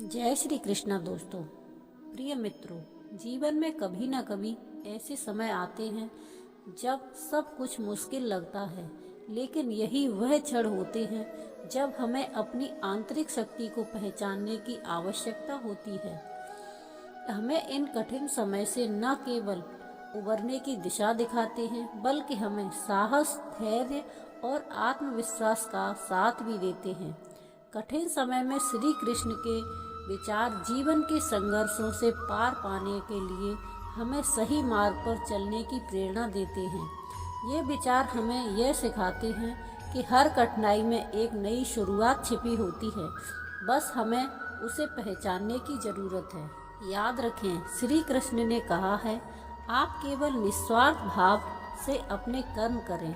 जय श्री कृष्णा दोस्तों। प्रिय मित्रों, जीवन में कभी ना कभी ऐसे समय आते हैं जब सब कुछ मुश्किल लगता है, लेकिन यही वह क्षण होते हैं जब हमें अपनी आंतरिक शक्ति को पहचानने की आवश्यकता होती है। हमें इन कठिन समय से न केवल उबरने की दिशा दिखाते हैं, बल्कि हमें साहस, धैर्य और आत्मविश्वास का साथ भी देते हैं। कठिन समय में श्री कृष्ण के विचार जीवन के संघर्षों से पार पाने के लिए हमें सही मार्ग पर चलने की प्रेरणा देते हैं। ये विचार हमें यह सिखाते हैं कि हर कठिनाई में एक नई शुरुआत छिपी होती है, बस हमें उसे पहचानने की ज़रूरत है। याद रखें, श्री कृष्ण ने कहा है, आप केवल निस्वार्थ भाव से अपने कर्म करें,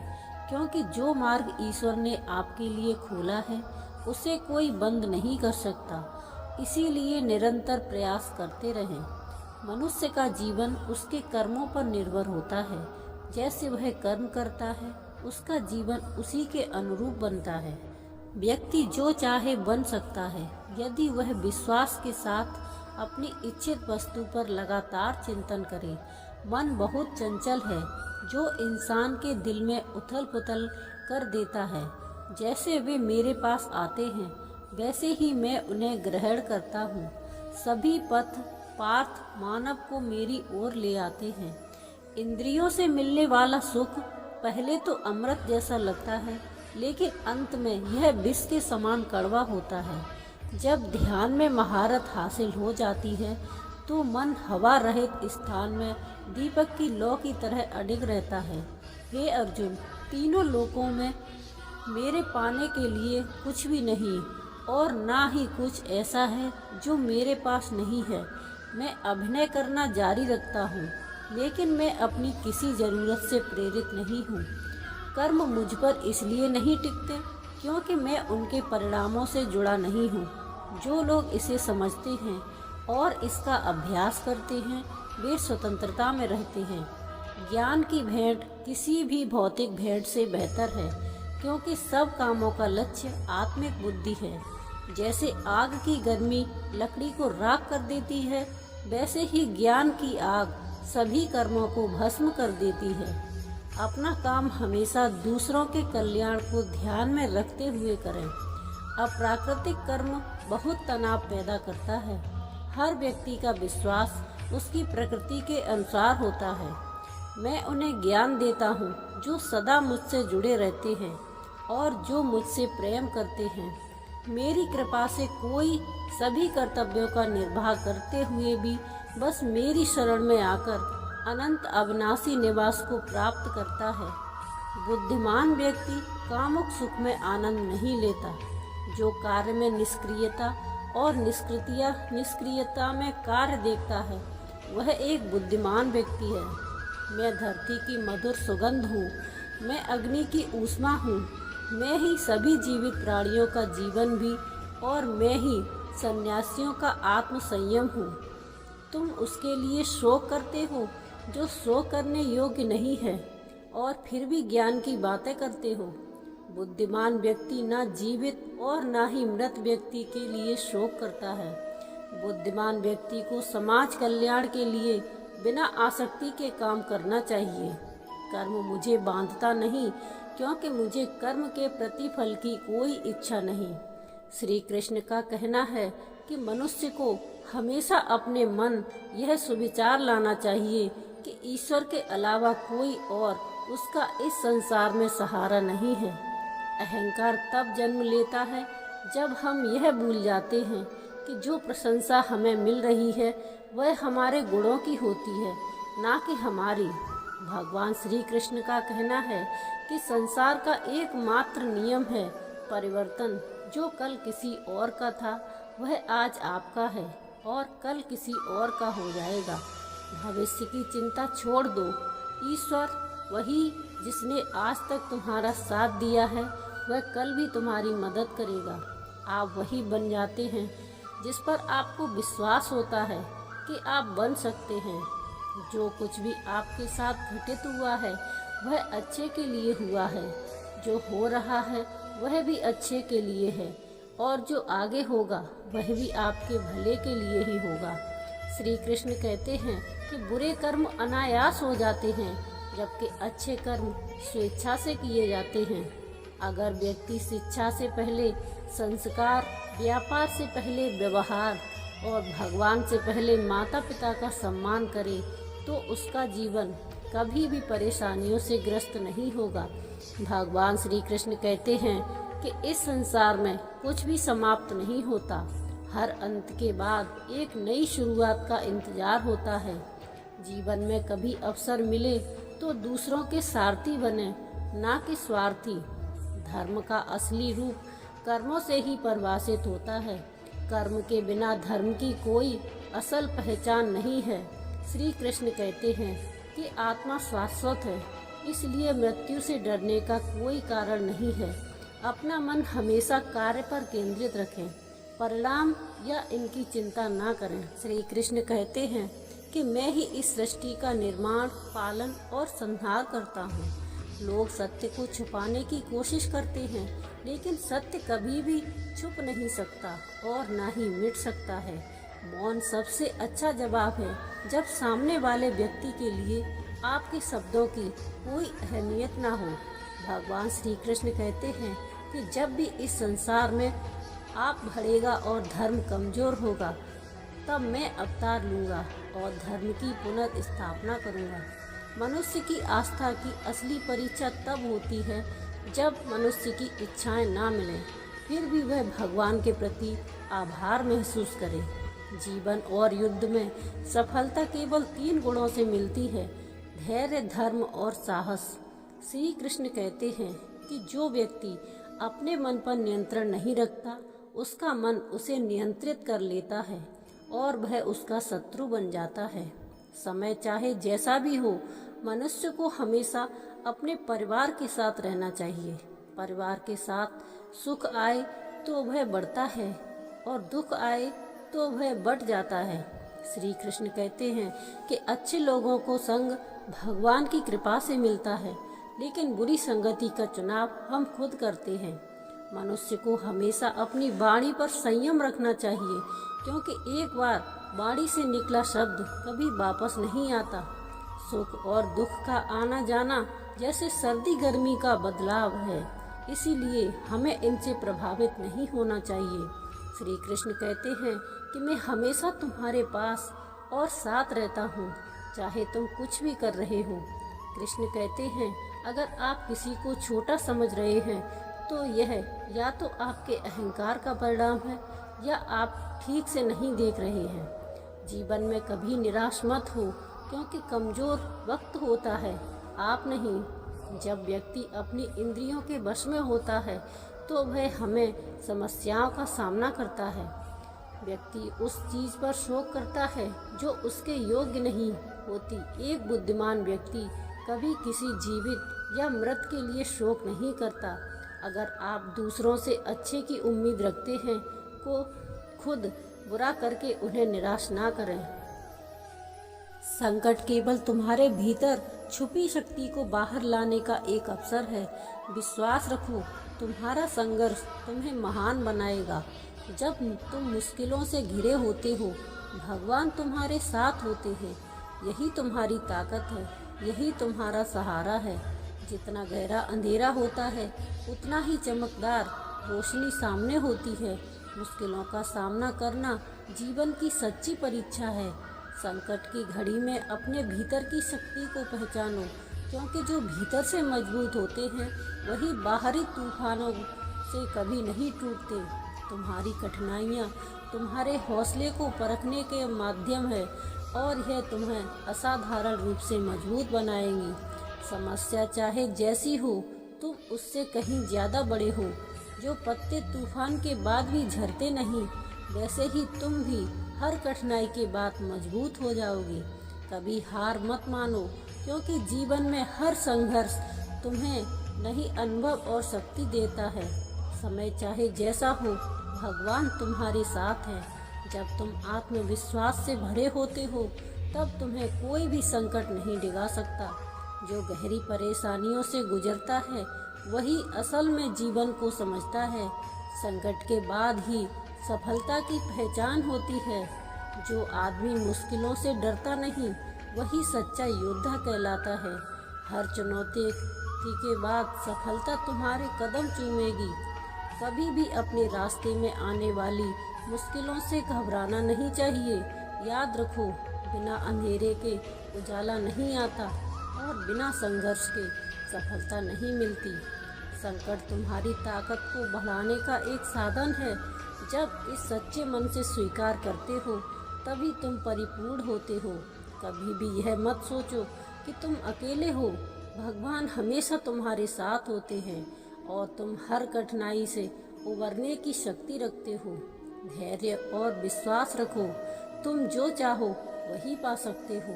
क्योंकि जो मार्ग ईश्वर ने आपके लिए खोला है उसे कोई बंद नहीं कर सकता। इसीलिए निरंतर प्रयास करते रहें। मनुष्य का जीवन उसके कर्मों पर निर्भर होता है। जैसे वह कर्म करता है, उसका जीवन उसी के अनुरूप बनता है। व्यक्ति जो चाहे बन सकता है, यदि वह विश्वास के साथ अपनी इच्छित वस्तु पर लगातार चिंतन करे। मन बहुत चंचल है, जो इंसान के दिल में उथल पुथल कर देता है। जैसे वे मेरे पास आते हैं, वैसे ही मैं उन्हें ग्रहण करता हूँ। सभी पथ पार्थ मानव को मेरी ओर ले आते हैं। इंद्रियों से मिलने वाला सुख पहले तो अमृत जैसा लगता है, लेकिन अंत में यह विष के समान कड़वा होता है। जब ध्यान में महारत हासिल हो जाती है तो मन हवा रहित स्थान में दीपक की लौ की तरह अडिग रहता है। हे अर्जुन, तीनों लोकों में मेरे पाने के लिए कुछ भी नहीं और ना ही कुछ ऐसा है जो मेरे पास नहीं है। मैं अभिनय करना जारी रखता हूँ, लेकिन मैं अपनी किसी ज़रूरत से प्रेरित नहीं हूँ। कर्म मुझ पर इसलिए नहीं टिकते क्योंकि मैं उनके परिणामों से जुड़ा नहीं हूँ। जो लोग इसे समझते हैं और इसका अभ्यास करते हैं, वे स्वतंत्रता में रहते हैं। ज्ञान की भेंट किसी भी भौतिक भेंट से बेहतर है, क्योंकि सब कामों का लक्ष्य आत्मिक बुद्धि है। जैसे आग की गर्मी लकड़ी को राख कर देती है, वैसे ही ज्ञान की आग सभी कर्मों को भस्म कर देती है। अपना काम हमेशा दूसरों के कल्याण को ध्यान में रखते हुए करें। अप्राकृतिक कर्म बहुत तनाव पैदा करता है। हर व्यक्ति का विश्वास उसकी प्रकृति के अनुसार होता है। मैं उन्हें ज्ञान देता हूँ जो सदा मुझसे जुड़े रहते हैं और जो मुझसे प्रेम करते हैं। मेरी कृपा से कोई सभी कर्तव्यों का निर्वाह करते हुए भी बस मेरी शरण में आकर अनंत अविनाशी निवास को प्राप्त करता है। बुद्धिमान व्यक्ति कामुक सुख में आनंद नहीं लेता। जो कार्य में निष्क्रियता और निष्क्रियता में कार्य देखता है, वह एक बुद्धिमान व्यक्ति है। मैं धरती की मधुर सुगंध हूँ, मैं अग्नि की ऊष्मा हूँ, मैं ही सभी जीवित प्राणियों का जीवन भी और मैं ही सन्यासियों का आत्म संयम हूँ। तुम उसके लिए शोक करते हो जो शोक करने योग्य नहीं है, और फिर भी ज्ञान की बातें करते हो। बुद्धिमान व्यक्ति ना जीवित और ना ही मृत व्यक्ति के लिए शोक करता है। बुद्धिमान व्यक्ति को समाज कल्याण के लिए बिना आसक्ति के काम करना चाहिए। कर्म मुझे बांधता नहीं, क्योंकि मुझे कर्म के प्रतिफल की कोई इच्छा नहीं। श्री कृष्ण का कहना है कि मनुष्य को हमेशा अपने मन यह सुविचार लाना चाहिए कि ईश्वर के अलावा कोई और उसका इस संसार में सहारा नहीं है। अहंकार तब जन्म लेता है जब हम यह भूल जाते हैं कि जो प्रशंसा हमें मिल रही है वह हमारे गुणों की होती है, ना कि हमारी। भगवान श्री कृष्ण का कहना है कि संसार का एकमात्र नियम है परिवर्तन। जो कल किसी और का था वह आज आपका है और कल किसी और का हो जाएगा। भविष्य की चिंता छोड़ दो। ईश्वर वही जिसने आज तक तुम्हारा साथ दिया है, वह कल भी तुम्हारी मदद करेगा। आप वही बन जाते हैं जिस पर आपको विश्वास होता है कि आप बन सकते हैं। जो कुछ भी आपके साथ घटित हुआ है वह अच्छे के लिए हुआ है। जो हो रहा है वह भी अच्छे के लिए है, और जो आगे होगा वह भी आपके भले के लिए ही होगा। श्री कृष्ण कहते हैं कि बुरे कर्म अनायास हो जाते हैं, जबकि अच्छे कर्म स्वेच्छा से किए जाते हैं। अगर व्यक्ति शिक्षा से पहले संस्कार, व्यापार से पहले व्यवहार और भगवान से पहले माता पिता का सम्मान करे तो उसका जीवन कभी भी परेशानियों से ग्रस्त नहीं होगा। भगवान श्री कृष्ण कहते हैं कि इस संसार में कुछ भी समाप्त नहीं होता, हर अंत के बाद एक नई शुरुआत का इंतजार होता है। जीवन में कभी अवसर मिले तो दूसरों के सारथी बने, ना कि स्वार्थी। धर्म का असली रूप कर्मों से ही परिभाषित होता है। कर्म के बिना धर्म की कोई असल पहचान नहीं है। श्री कृष्ण कहते हैं कि आत्मा शाश्वत है, इसलिए मृत्यु से डरने का कोई कारण नहीं है। अपना मन हमेशा कार्य पर केंद्रित रखें, परिणाम या इनकी चिंता ना करें। श्री कृष्ण कहते हैं कि मैं ही इस सृष्टि का निर्माण, पालन और संहार करता हूँ। लोग सत्य को छुपाने की कोशिश करते हैं, लेकिन सत्य कभी भी छुप नहीं सकता और ना ही मिट सकता है। मौन सबसे अच्छा जवाब है जब सामने वाले व्यक्ति के लिए आपके शब्दों की कोई अहमियत ना हो। भगवान श्री कृष्ण कहते हैं कि जब भी इस संसार में आप बढ़ेगा और धर्म कमजोर होगा, तब मैं अवतार लूँगा और धर्म की पुनर्स्थापना करूँगा। मनुष्य की आस्था की असली परीक्षा तब होती है जब मनुष्य की इच्छाएं ना मिलें, फिर भी वह भगवान के प्रति आभार महसूस करे। जीवन और युद्ध में सफलता केवल 3 गुणों से मिलती है: धैर्य, धर्म और साहस। श्री कृष्ण कहते हैं कि जो व्यक्ति अपने मन पर नियंत्रण नहीं रखता, उसका मन उसे नियंत्रित कर लेता है और वह उसका शत्रु बन जाता है। समय चाहे जैसा भी हो, मनुष्य को हमेशा अपने परिवार के साथ रहना चाहिए। परिवार के साथ सुख आए तो वह बढ़ता है और दुख आए तो वह बढ़ जाता है। श्री कृष्ण कहते हैं कि अच्छे लोगों को संग भगवान की कृपा से मिलता है, लेकिन बुरी संगति का चुनाव हम खुद करते हैं। मनुष्य को हमेशा अपनी वाणी पर संयम रखना चाहिए, क्योंकि एक बार वाणी से निकला शब्द कभी वापस नहीं आता। सुख और दुख का आना जाना जैसे सर्दी गर्मी का बदलाव है, इसीलिए हमें इनसे प्रभावित नहीं होना चाहिए। श्री कृष्ण कहते हैं कि मैं हमेशा तुम्हारे पास और साथ रहता हूँ, चाहे तुम कुछ भी कर रहे हो। कृष्ण कहते हैं, अगर आप किसी को छोटा समझ रहे हैं तो यह या तो आपके अहंकार का परिणाम है या आप ठीक से नहीं देख रहे हैं। जीवन में कभी निराश मत हो, क्योंकि कमजोर वक्त होता है, आप नहीं। जब व्यक्ति अपनी इंद्रियों के वश में होता है तो वह हमें समस्याओं का सामना करता है। व्यक्ति उस चीज़ पर शोक करता है जो उसके योग्य नहीं होती। एक बुद्धिमान व्यक्ति कभी किसी जीवित या मृत के लिए शोक नहीं करता। अगर आप दूसरों से अच्छे की उम्मीद रखते हैं को खुद बुरा करके उन्हें निराश ना करें। संकट केवल तुम्हारे भीतर छुपी शक्ति को बाहर लाने का एक अवसर है। विश्वास रखो, तुम्हारा संघर्ष तुम्हें महान बनाएगा। जब तुम मुश्किलों से घिरे होते हो, भगवान तुम्हारे साथ होते हैं। यही तुम्हारी ताकत है, यही तुम्हारा सहारा है। जितना गहरा अंधेरा होता है, उतना ही चमकदार रोशनी सामने होती है। मुश्किलों का सामना करना जीवन की सच्ची परीक्षा है। संकट की घड़ी में अपने भीतर की शक्ति को पहचानो, क्योंकि जो भीतर से मजबूत होते हैं वही बाहरी तूफानों से कभी नहीं टूटते। तुम्हारी कठिनाइयाँ तुम्हारे हौसले को परखने के माध्यम है और यह तुम्हें असाधारण रूप से मजबूत बनाएंगी। समस्या चाहे जैसी हो, तुम उससे कहीं ज़्यादा बड़े हो। जो पत्ते तूफान के बाद भी झरते नहीं, वैसे ही तुम भी हर कठिनाई के बाद मजबूत हो जाओगे। कभी हार मत मानो, क्योंकि जीवन में हर संघर्ष तुम्हें नई अनुभव और शक्ति देता है। समय चाहे जैसा हो, भगवान तुम्हारे साथ है। जब तुम आत्मविश्वास से भरे होते हो, तब तुम्हें कोई भी संकट नहीं डिगा सकता। जो गहरी परेशानियों से गुजरता है, वही असल में जीवन को समझता है। संकट के बाद ही सफलता की पहचान होती है। जो आदमी मुश्किलों से डरता नहीं, वही सच्चा योद्धा कहलाता है। हर चुनौती के बाद सफलता तुम्हारे कदम चूमेगी। कभी भी अपने रास्ते में आने वाली मुश्किलों से घबराना नहीं चाहिए। याद रखो, बिना अंधेरे के उजाला नहीं आता और बिना संघर्ष के सफलता नहीं मिलती। संकट तुम्हारी ताकत को बढ़ाने का एक साधन है। जब इस सच्चे मन से स्वीकार करते हो, तभी तुम परिपूर्ण होते हो। कभी भी यह मत सोचो कि तुम अकेले हो। भगवान हमेशा तुम्हारे साथ होते हैं और तुम हर कठिनाई से उबरने की शक्ति रखते हो। धैर्य और विश्वास रखो, तुम जो चाहो वही पा सकते हो।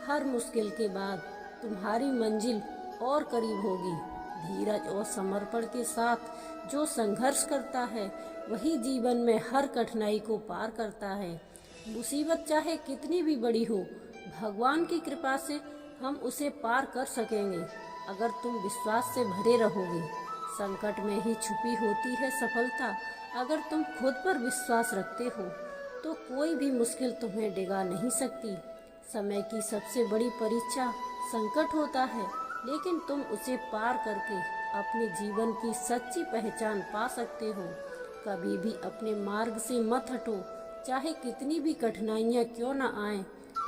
हर मुश्किल के बाद तुम्हारी मंजिल और करीब होगी। धीरज और समर्पण के साथ जो संघर्ष करता है, वही जीवन में हर कठिनाई को पार करता है। मुसीबत चाहे कितनी भी बड़ी हो, भगवान की कृपा से हम उसे पार कर सकेंगे, अगर तुम विश्वास से भरे रहोगे। संकट में ही छुपी होती है सफलता। अगर तुम खुद पर विश्वास रखते हो, तो कोई भी मुश्किल तुम्हें डिगा नहीं सकती। समय की सबसे बड़ी परीक्षा संकट होता है, लेकिन तुम उसे पार करके अपने जीवन की सच्ची पहचान पा सकते हो। कभी भी अपने मार्ग से मत हटो, चाहे कितनी भी कठिनाइयाँ क्यों न आए,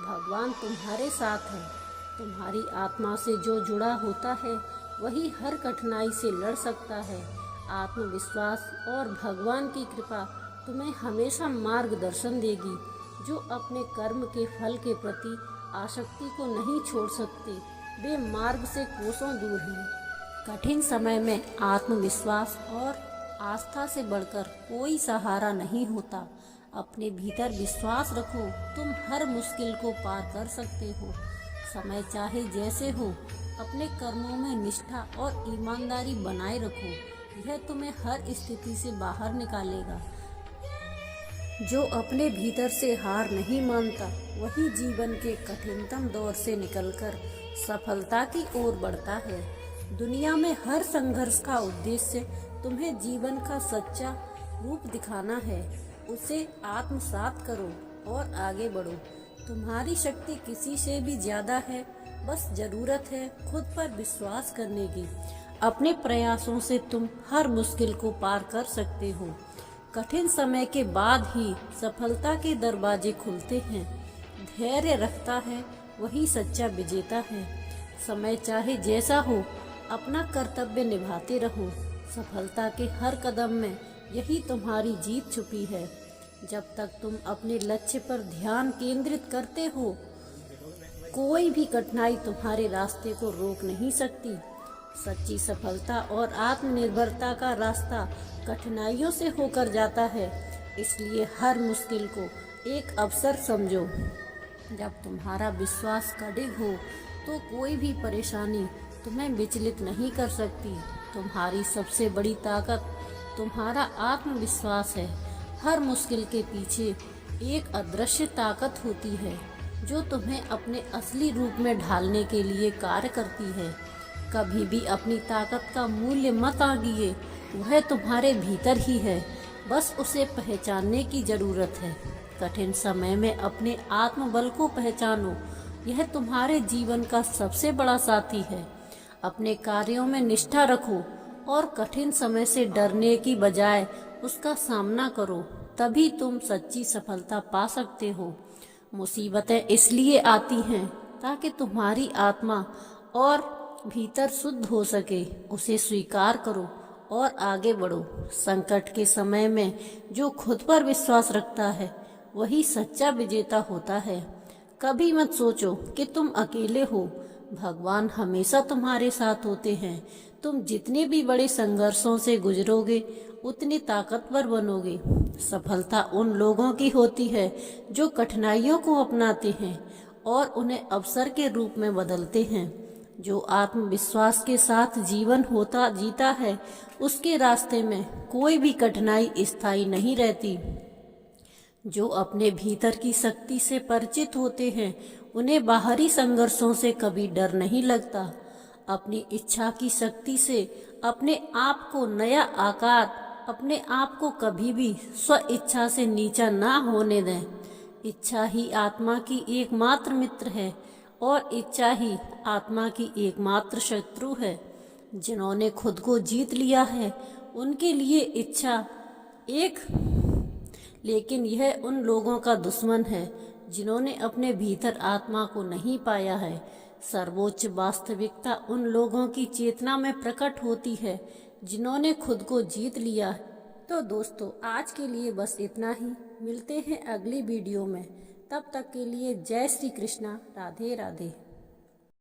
भगवान तुम्हारे साथ है। तुम्हारी आत्मा से जो जुड़ा होता है, वही हर कठिनाई से लड़ सकता है। आत्मविश्वास और भगवान की कृपा तुम्हें हमेशा मार्गदर्शन देगी। जो अपने कर्म के फल के प्रति आसक्ति को नहीं छोड़ सकते, वे मार्ग से कोसों दूर हैं। कठिन समय में आत्मविश्वास और आस्था से बढ़कर कोई सहारा नहीं होता। अपने भीतर विश्वास रखो, तुम हर मुश्किल को पार कर सकते हो। समय चाहे जैसे हो, अपने कर्मों में निष्ठा और ईमानदारी बनाए रखो। यह तुम्हें हर स्थिति से बाहर निकालेगा। जो अपने भीतर से हार नहीं मानता, वही जीवन के कठिनतम दौर से निकलकर सफलता की ओर बढ़ता है। दुनिया में हर संघर्ष का उद्देश्य तुम्हें जीवन का सच्चा रूप दिखाना है। उसे आत्मसात करो और आगे बढ़ो। तुम्हारी शक्ति किसी से भी ज्यादा है, बस जरूरत है खुद पर विश्वास करने की। अपने प्रयासों से तुम हर मुश्किल को पार कर सकते हो। कठिन समय के बाद ही सफलता के दरवाजे खुलते हैं। धैर्य रखता है वही सच्चा विजेता है। समय चाहे जैसा हो, अपना कर्तव्य निभाते रहो। सफलता के हर कदम में यही तुम्हारी जीत छुपी है। जब तक तुम अपने लक्ष्य पर ध्यान केंद्रित करते हो, कोई भी कठिनाई तुम्हारे रास्ते को रोक नहीं सकती। सच्ची सफलता और आत्मनिर्भरता का रास्ता कठिनाइयों से होकर जाता है। इसलिए हर मुश्किल को एक अवसर समझो। जब तुम्हारा विश्वास कड़े हो, तो कोई भी परेशानी तुम्हें विचलित नहीं कर सकती। तुम्हारी सबसे बड़ी ताकत तुम्हारा आत्मविश्वास है। हर मुश्किल के पीछे एक अदृश्य ताकत होती है, जो तुम्हें अपने असली रूप में ढालने के लिए कार्य करती है। कभी भी अपनी ताकत का मूल्य मत आंकिए, वह तुम्हारे भीतर ही है, बस उसे पहचानने की जरूरत है। कठिन समय में अपने आत्मबल को पहचानो, यह तुम्हारे जीवन का सबसे बड़ा साथी है। अपने कार्यों में निष्ठा रखो और कठिन समय से डरने की बजाय उसका सामना करो, तभी तुम सच्ची सफलता पा सकते हो। मुसीबतें इसलिए आती हैं ताकि तुम्हारी आत्मा और भीतर शुद्ध हो सके। उसे स्वीकार करो और आगे बढ़ो। संकट के समय में जो खुद पर विश्वास रखता है, वही सच्चा विजेता होता है। कभी मत सोचो कि तुम अकेले हो, भगवान हमेशा तुम्हारे साथ होते हैं। तुम जितने भी बड़े संघर्षों से गुजरोगे, उतनी ताकतवर बनोगे। सफलता उन लोगों की होती है जो कठिनाइयों को अपनाते हैं और उन्हें अवसर के रूप में बदलते हैं। जो आत्मविश्वास के साथ जीवन जीता है, उसके रास्ते में कोई भी कठिनाई स्थायी नहीं रहती। जो अपने भीतर की शक्ति से परिचित होते हैं, उन्हें बाहरी संघर्षों से कभी डर नहीं लगता। अपनी इच्छा की शक्ति से अपने आप को नया आकार अपने आप को कभी भी स्व इच्छा से नीचा ना होने दें। इच्छा ही आत्मा की एकमात्र मित्र है और इच्छा ही आत्मा की एकमात्र शत्रु है। जिन्होंने खुद को जीत लिया है उनके लिए इच्छा एक, लेकिन यह उन लोगों का दुश्मन है जिन्होंने अपने भीतर आत्मा को नहीं पाया है। सर्वोच्च वास्तविकता उन लोगों की चेतना में प्रकट होती है जिन्होंने खुद को जीत लिया है। तो दोस्तों, आज के लिए बस इतना ही। मिलते हैं अगली वीडियो में। तब तक के लिए जय श्री कृष्णा, राधे राधे।